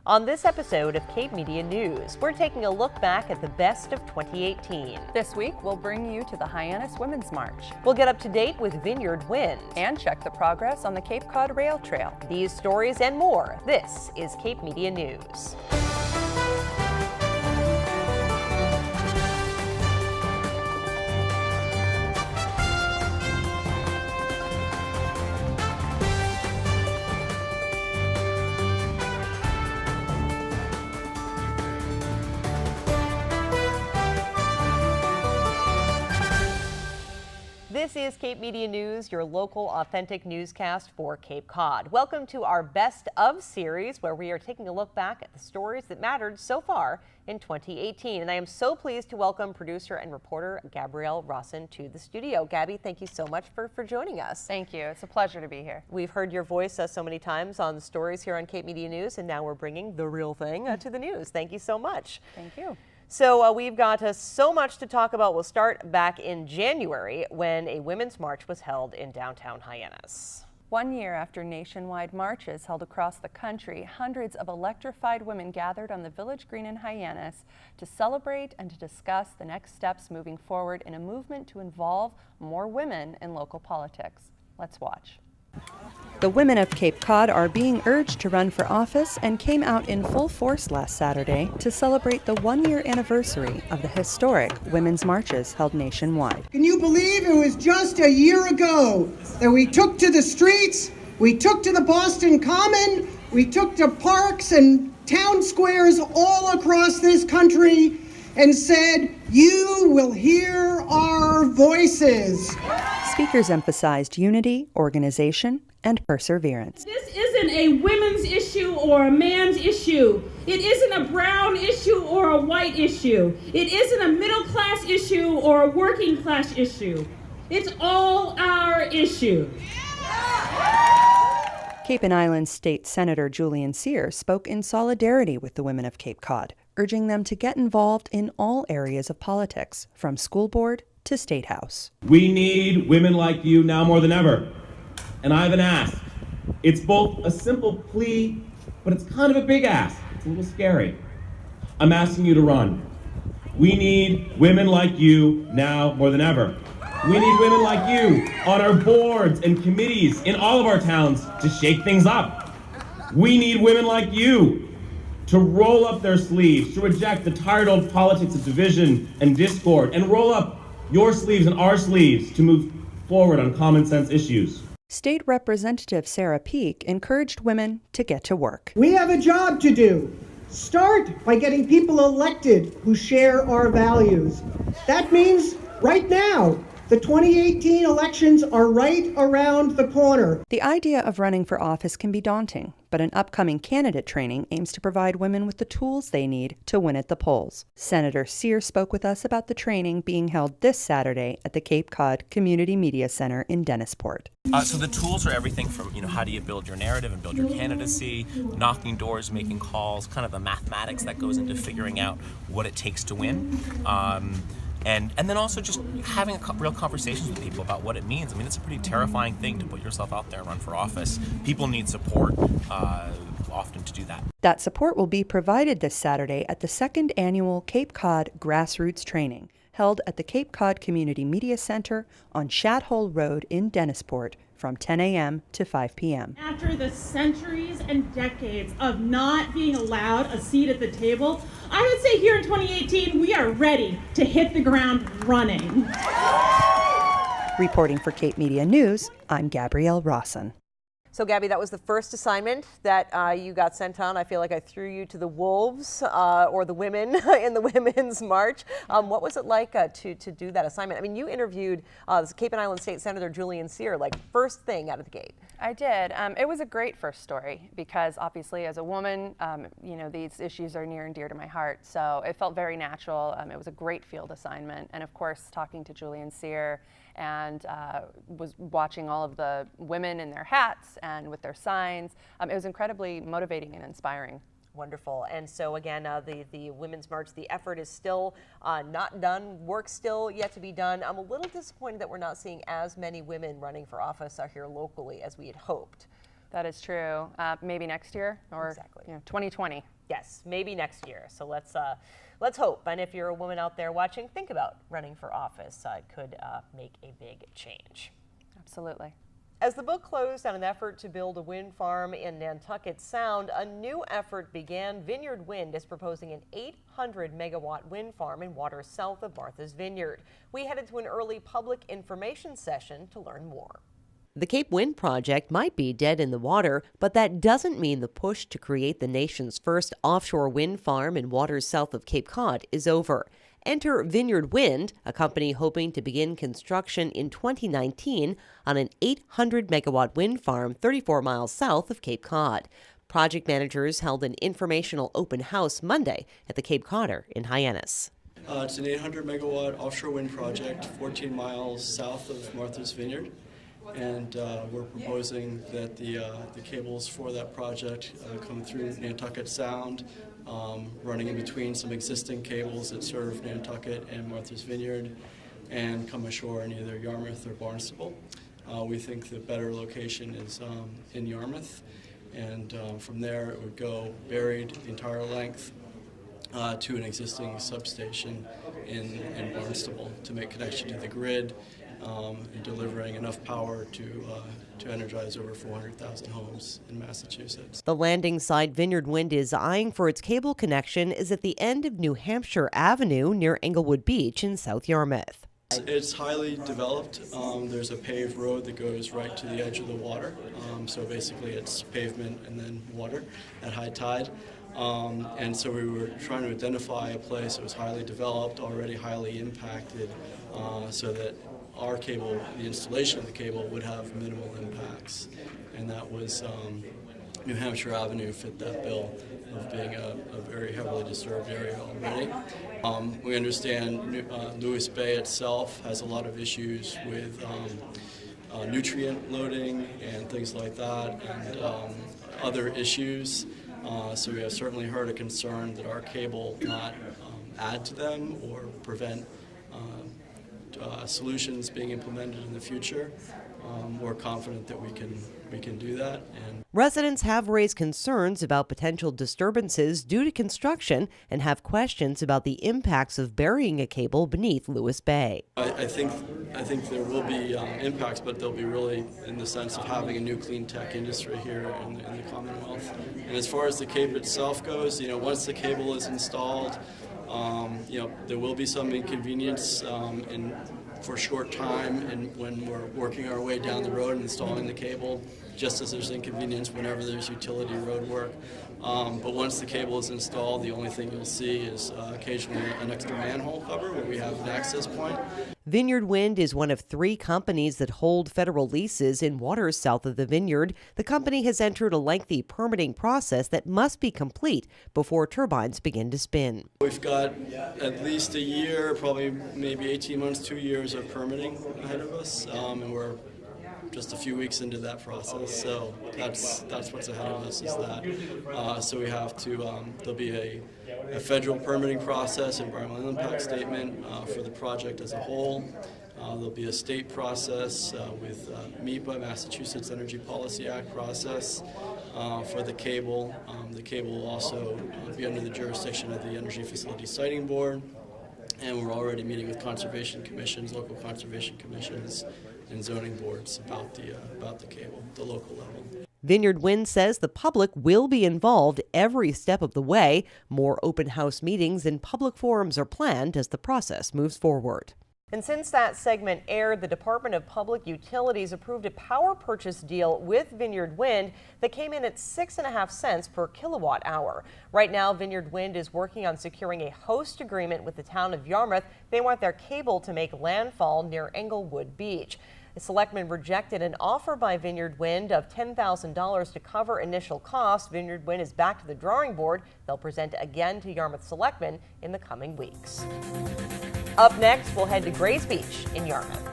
On this episode of Cape Media News, we're taking a look back at the best of 2018. This week, we'll bring you to the Hyannis Women's March. We'll get up to date with Vineyard Wind. And check the progress on the Cape Cod Rail Trail. These stories and more. This is Cape Media News. This is Cape Media News, your local authentic newscast for Cape Cod. Welcome to our Best of series, where we are taking a look back at the stories that mattered so far in 2018. And I am so pleased to welcome producer and reporter Gabrielle Rawson to the studio. Gabby, thank you so much for joining us. Thank you. It's a pleasure to be here. We've heard your voice so many times on the stories here on Cape Media News, and now we're bringing the real thing to the news. Thank you so much. Thank you. So we've got so much to talk about. We'll start back in January when a women's march was held in downtown Hyannis. 1 year after nationwide marches held across the country, hundreds of electrified women gathered on the village green in Hyannis to celebrate and to discuss the next steps moving forward in a movement to involve more women in local politics. Let's watch. The women of Cape Cod are being urged to run for office and came out in full force last Saturday to celebrate the 1-year anniversary of the historic women's marches held nationwide. Can you believe it was just a year ago that we took to the streets, we took to the Boston Common, we took to parks and town squares all across this country and said, "You will hear our voices." Speakers emphasized unity, organization, and perseverance. This isn't a women's issue or a man's issue. It isn't a brown issue or a white issue. It isn't a middle class issue or a working class issue. It's all our issue. Cape and Islands State Senator Julian Cyr spoke in solidarity with the women of Cape Cod, urging them to get involved in all areas of politics, from school board to state house. We need women like you now more than ever. And I have an ask. It's both a simple plea, but it's kind of a big ask. It's a little scary. I'm asking you to run. We need women like you now more than ever. We need women like you on our boards and committees in all of our towns to shake things up. We need women like you to roll up their sleeves, to reject the tired old politics of division and discord, and roll up your sleeves and our sleeves to move forward on common sense issues. State Representative Sarah Peak encouraged women to get to work. We have a job to do. Start by getting people elected who share our values. That means right now. The 2018 elections are right around the corner. The idea of running for office can be daunting, but an upcoming candidate training aims to provide women with the tools they need to win at the polls. Senator Cyr spoke with us about the training being held this Saturday at the Cape Cod Community Media Center in Dennisport. So the tools are everything from, how do you build your narrative and build your candidacy, knocking doors, making calls, kind of the mathematics that goes into figuring out what it takes to win. And then also just having real conversations with people about what it means. I mean, it's a pretty terrifying thing to put yourself out there and run for office. People need support often to do that. That support will be provided this Saturday at the 2nd annual Cape Cod Grassroots Training, held at the Cape Cod Community Media Center on Shathole Road in Dennisport from 10 a.m. to 5 p.m. After the centuries and decades of not being allowed a seat at the table, I would say here in 2018, we are ready to hit the ground running. Reporting for Cape Media News, I'm Gabrielle Rawson. So Gabby, that was the first assignment that you got sent on. I feel like I threw you to the wolves or the women in the Women's March. What was it like to do that assignment? I mean, you interviewed Cape and Island State Senator Julian Cyr, like first thing out of the gate. I did. It was a great first story because obviously as a woman, these issues are near and dear to my heart. So it felt very natural. It was a great field assignment. And of course, talking to Julian Cyr and was watching all of the women in their hats and with their signs. It was incredibly motivating and inspiring. Wonderful. And so again, the Women's March, the effort is still not done. Work still yet to be done. I'm a little disappointed that we're not seeing as many women running for office here locally as we had hoped. That is true. Maybe next year or Exactly. 2020. Yes, maybe next year. So let's hope. And if you're a woman out there watching, think about running for office. It could make a big change. Absolutely. As the book closed on an effort to build a wind farm in Nantucket Sound, a new effort began. Vineyard Wind is proposing an 800 megawatt wind farm in waters south of Martha's Vineyard. We headed to an early public information session to learn more. The Cape Wind project might be dead in the water, but that doesn't mean the push to create the nation's first offshore wind farm in waters south of Cape Cod is over. Enter Vineyard Wind, a company hoping to begin construction in 2019 on an 800 megawatt wind farm 34 miles south of Cape Cod. Project managers held an informational open house Monday at the Cape Codder in Hyannis. It's an 800 megawatt offshore wind project 14 miles south of Martha's Vineyard. And we're proposing that the cables for that project come through Nantucket Sound, running in between some existing cables that serve Nantucket and Martha's Vineyard, and come ashore in either Yarmouth or Barnstable. We think the better location is in Yarmouth, and from there it would go buried the entire length to an existing substation in Barnstable to make connection to the grid. And delivering enough power to energize over 400,000 homes in Massachusetts. The landing site Vineyard Wind is eyeing for its cable connection is at the end of New Hampshire Avenue near Englewood Beach in South Yarmouth. It's highly developed. There's a paved road that goes right to the edge of the water. So basically it's pavement and then water at high tide. And so we were trying to identify a place that was highly developed, already highly impacted, so that our cable, the installation of the cable, would have minimal impacts. And that was New Hampshire Avenue fit that bill of being a very heavily disturbed area already. We understand Lewis Bay itself has a lot of issues with nutrient loading and things like that, and other issues. So we have certainly heard a concern that our cable not add to them or prevent solutions being implemented in the future. We're confident that we can do that. And residents have raised concerns about potential disturbances due to construction and have questions about the impacts of burying a cable beneath Lewis Bay. I think there will be impacts, but they'll be really in the sense of having a new clean tech industry here in the Commonwealth. And as far as the Cape itself goes, once the cable is installed, there will be some inconvenience for a short time, and when we're working our way down the road and installing the cable, just as there's inconvenience whenever there's utility road work. But once the cable is installed, the only thing you'll see is occasionally an extra manhole cover where we have an access point. Vineyard Wind is one of 3 companies that hold federal leases in waters south of the Vineyard. The company has entered a lengthy permitting process that must be complete before turbines begin to spin. We've got at least a year, probably maybe 18 months, 2 years of permitting ahead of us, and we're just a few weeks into that process, so that's what's ahead of us is that. So we have to, there'll be a federal permitting process, environmental impact statement for the project as a whole. There'll be a state process with MEPA, Massachusetts Energy Policy Act process for the cable. The cable will also be under the jurisdiction of the Energy Facility Siting Board. And we're already meeting with conservation commissions, local conservation commissions, and zoning boards about the cable, the local level. Vineyard Wind says the public will be involved every step of the way. More open house meetings and public forums are planned as the process moves forward. And since that segment aired, the Department of Public Utilities approved a power purchase deal with Vineyard Wind that came in at 6.5 cents per kilowatt hour. Right now, Vineyard Wind is working on securing a host agreement with the town of Yarmouth. They want their cable to make landfall near Englewood Beach. The selectmen rejected an offer by Vineyard Wind of $10,000 to cover initial costs. Vineyard Wind is back to the drawing board. They'll present again to Yarmouth selectmen in the coming weeks. Up next, we'll head to Grays Beach in Yarmouth.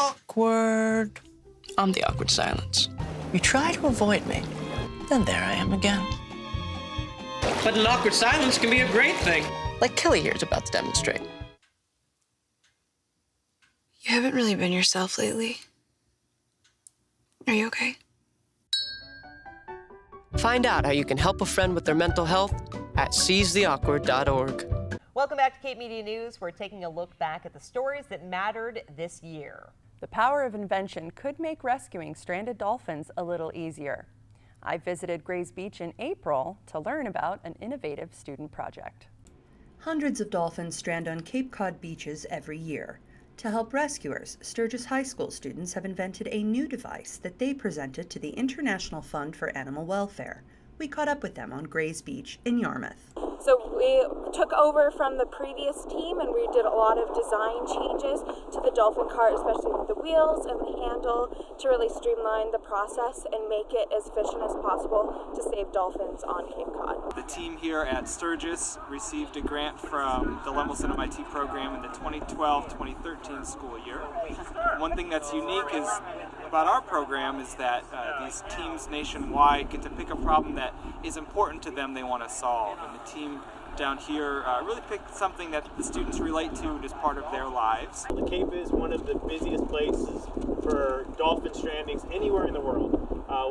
Awkward. I'm the awkward silence. You try to avoid me, then there I am again. But an awkward silence can be a great thing. Like Kelly here is about to demonstrate. You haven't really been yourself lately. Are you okay? Find out how you can help a friend with their mental health at seizetheawkward.org. Welcome back to Cape Media News. We're taking a look back at the stories that mattered this year. The power of invention could make rescuing stranded dolphins a little easier. I visited Grays Beach in April to learn about an innovative student project. Hundreds of dolphins strand on Cape Cod beaches every year. To help rescuers, Sturgis High School students have invented a new device that they presented to the International Fund for Animal Welfare. We caught up with them on Grays Beach in Yarmouth. So we took over from the previous team and we did a lot of design changes to the dolphin cart, especially with the wheels and the handle, to really streamline the process and make it as efficient as possible to save dolphins on Cape Cod. The team here at Sturgis received a grant from the Lemelson MIT program in the 2012-2013 school year. One thing that's unique about our program is that these teams nationwide get to pick a problem that is important to them they want to solve. And the team down here really picked something that the students relate to as part of their lives. The Cape is one of the busiest places for dolphin strandings anywhere in the world.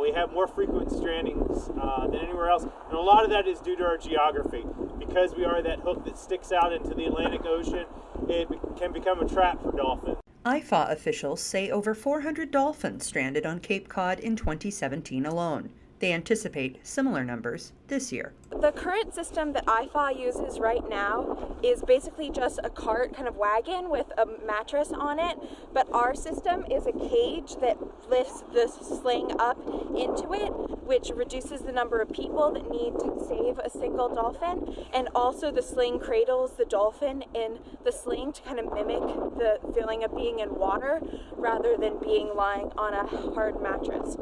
We have more frequent strandings than anywhere else, and a lot of that is due to our geography. Because we are that hook that sticks out into the Atlantic Ocean, it can become a trap for dolphins. IFA officials say over 400 dolphins stranded on Cape Cod in 2017 alone. They anticipate similar numbers this year. The current system that IFA uses right now is basically just a cart, kind of wagon with a mattress on it, but our system is a cage that lifts the sling up into it, which reduces the number of people that need to save a single dolphin, and also the sling cradles the dolphin in the sling to kind of mimic the feeling of being in water rather than being lying on a hard mattress.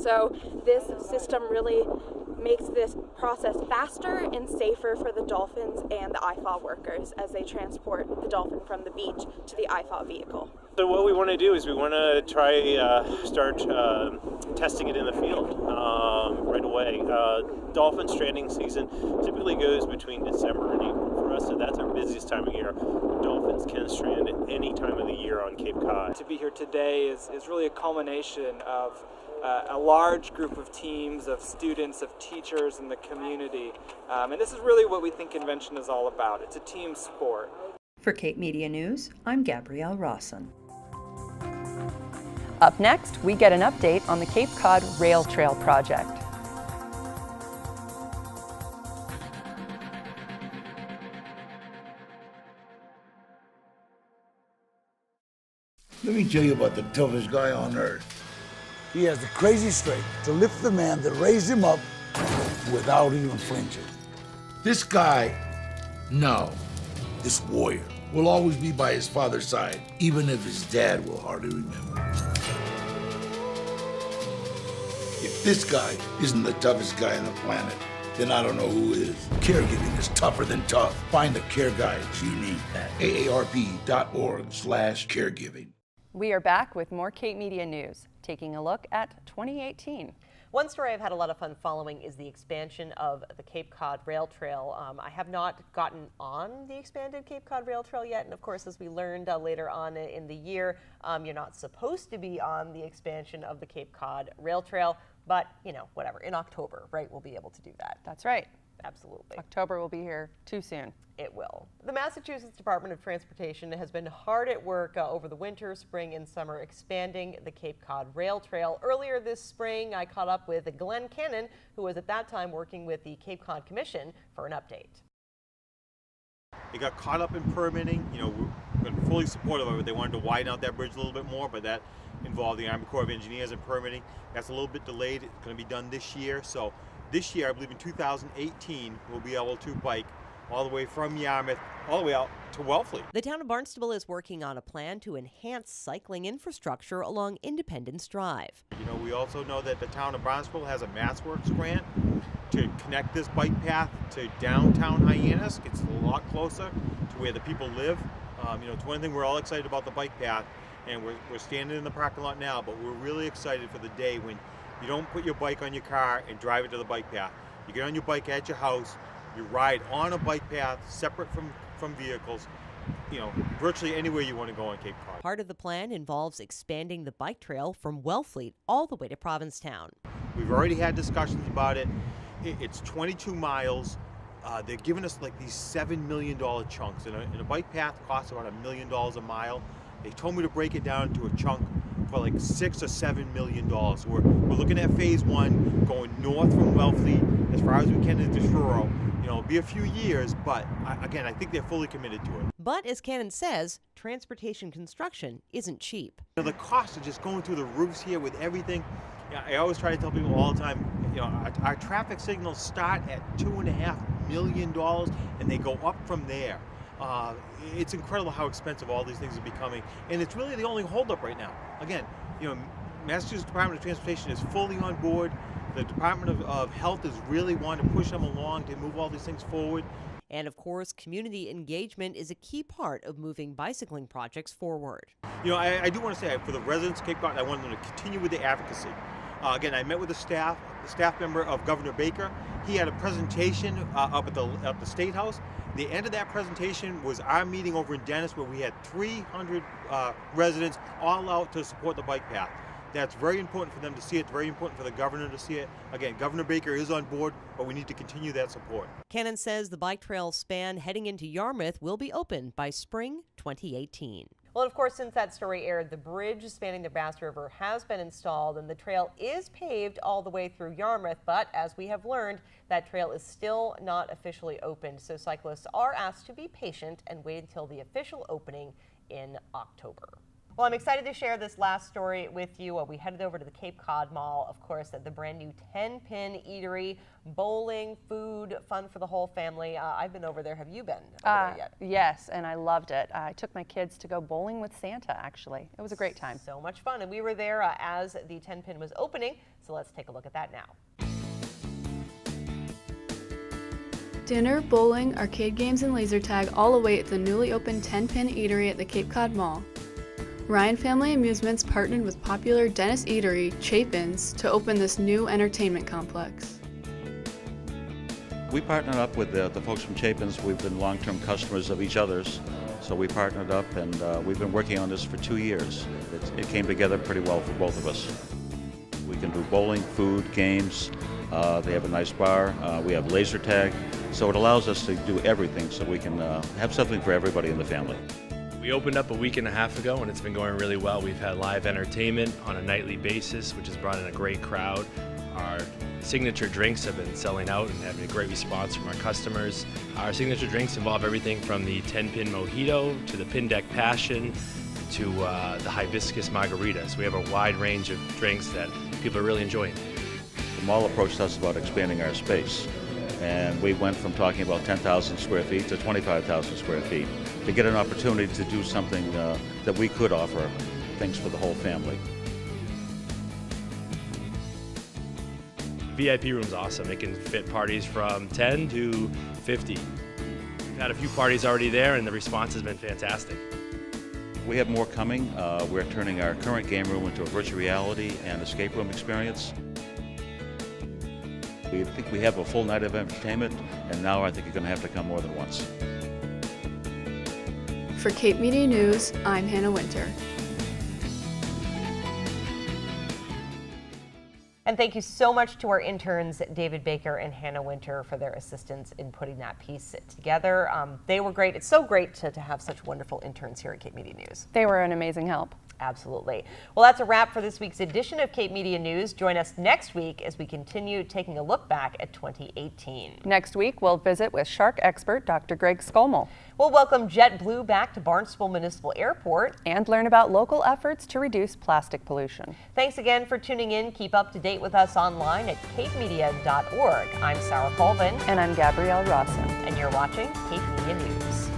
So this system really makes this process faster and safer for the dolphins and the IFA workers as they transport the dolphin from the beach to the IFA vehicle. So what we want to do is we want to try start testing it in the field right away. Dolphin stranding season typically goes between December and April for us, so that's our busiest time of year. Dolphins can strand at any time of the year on Cape Cod. To be here today is really a culmination of a large group of teams, of students, of teachers in the community. And this is really what we think invention is all about. It's a team sport. For Cape Media News, I'm Gabrielle Rawson. Up next, we get an update on the Cape Cod Rail Trail project. Let me tell you about the toughest guy on earth. He has the crazy strength to lift the man that raised him up without even flinching. This guy, no, this warrior, will always be by his father's side, even if his dad will hardly remember. If this guy isn't the toughest guy on the planet, then I don't know who is. Caregiving is tougher than tough. Find the care guides you need at aarp.org/caregiving. We are back with more Cape Media News, taking a look at 2018. One story I've had a lot of fun following is the expansion of the Cape Cod Rail Trail. I have not gotten on the expanded Cape Cod Rail Trail yet, and of course, as we learned later on in the year, you're not supposed to be on the expansion of the Cape Cod Rail Trail, but you know, whatever, in October, right, we'll be able to do that. That's right. Absolutely. October will be here too soon. It will. The Massachusetts Department of Transportation has been hard at work over the winter, spring, and summer expanding the Cape Cod Rail Trail. Earlier this spring, I caught up with Glenn Cannon, who was at that time working with the Cape Cod Commission for an update. They got caught up in permitting. You know, we've been fully supportive of it. They wanted to widen out that bridge a little bit more, but that involved the Army Corps of Engineers and permitting. That's a little bit delayed. It's going to be done this year. So this year, I believe in 2018, we'll be able to bike all the way from Yarmouth, all the way out to Wellfleet. The town of Barnstable is working on a plan to enhance cycling infrastructure along Independence Drive. You know, we also know that the town of Barnstable has a MassWorks grant to connect this bike path to downtown Hyannis. It's a lot closer to where the people live. You know, it's one thing we're all excited about the bike path, and we're standing in the parking lot now, but we're really excited for the day when you don't put your bike on your car and drive it to the bike path. You get on your bike at your house, you ride on a bike path separate from vehicles, you know, virtually anywhere you want to go on Cape Cod. Part of the plan involves expanding the bike trail from Wellfleet all the way to Provincetown. We've already had discussions about it. It's 22 miles. They're giving us like these $7 million chunks, and a bike path costs about $1 million a mile. They told me to break it down into a chunk for like $6 or $7 million. We're looking at phase 1, going north from Wellfleet as far as we can into Truro. You know, it'll be a few years, but again, I think they're fully committed to it. But as Cannon says, transportation construction isn't cheap. You know, the cost of just going through the roofs here with everything. I always try to tell people all the time, you know, our traffic signals start at $2.5 million and they go up from there. It's incredible how expensive all these things are becoming, and it's really the only holdup right now. Again, you know, Massachusetts Department of Transportation is fully on board. The Department of Health is really wanting to push them along to move all these things forward. And of course, community engagement is a key part of moving bicycling projects forward. You know, I do want to say, for the residents of Cape Cod, I want them to continue with the advocacy. Again, I met with the staff member of Governor Baker. He had a presentation up at the State House. The end of that presentation was our meeting over in Dennis, where we had 300 residents all out to support the bike path. That's very important for them to see it. It's very important for the governor to see it. Again, Governor Baker is on board, but we need to continue that support. Cannon says the bike trail span heading into Yarmouth will be open by spring 2018. Well, of course, since that story aired, the bridge spanning the Bass River has been installed and the trail is paved all the way through Yarmouth. But as we have learned, that trail is still not officially opened. So cyclists are asked to be patient and wait until the official opening in October. Well, I'm excited to share this last story with you. We headed over to the Cape Cod Mall, of course, at the brand new 10-pin eatery, bowling, food, fun for the whole family. I've been over there. Have you been over there yet? Yes, and I loved it. I took my kids to go bowling with Santa, actually. It was a great time. So much fun. And we were there as the 10-pin was opening. So let's take a look at that now. Dinner, bowling, arcade games, and laser tag all await at the newly opened 10-pin eatery at the Cape Cod Mall. Ryan Family Amusements partnered with popular Dennis eatery, Chapin's, to open this new entertainment complex. We partnered up with the folks from Chapin's. We've been long-term customers of each other's, so we partnered up, and we've been working on this for 2 years. It came together pretty well for both of us. We can do bowling, food, games. They have a nice bar. We have laser tag, so it allows us to do everything so we can have something for everybody in the family. We opened up a week and a half ago and it's been going really well. We've had live entertainment on a nightly basis, which has brought in a great crowd. Our signature drinks have been selling out and having a great response from our customers. Our signature drinks involve everything from the 10-pin mojito to the pin deck passion to the hibiscus margarita. So we have a wide range of drinks that people are really enjoying. The mall approached us about expanding our space, and we went from talking about 10,000 square feet to 25,000 square feet to get an opportunity to do something that we could offer, things for the whole family. VIP room's awesome. It can fit parties from 10 to 50. We've had a few parties already there and the response has been fantastic. We have more coming. We're turning our current game room into a virtual reality and escape room experience. We think we have a full night of entertainment, and now I think you're going to have to come more than once. For Cape Media News, I'm Hannah Winter. And thank you so much to our interns, David Baker and Hannah Winter, for their assistance in putting that piece together. They were great. It's so great to have such wonderful interns here at Cape Media News. They were an amazing help. Absolutely. Well, that's a wrap for this week's edition of Cape Media News. Join us next week as we continue taking a look back at 2018. Next week, we'll visit with shark expert Dr. Greg Skolmel. We'll welcome JetBlue back to Barnstable Municipal Airport. And learn about local efforts to reduce plastic pollution. Thanks again for tuning in. Keep up to date with us online at capemedia.org. I'm Sarah Colvin. And I'm Gabrielle Rawson. And you're watching Cape Media News.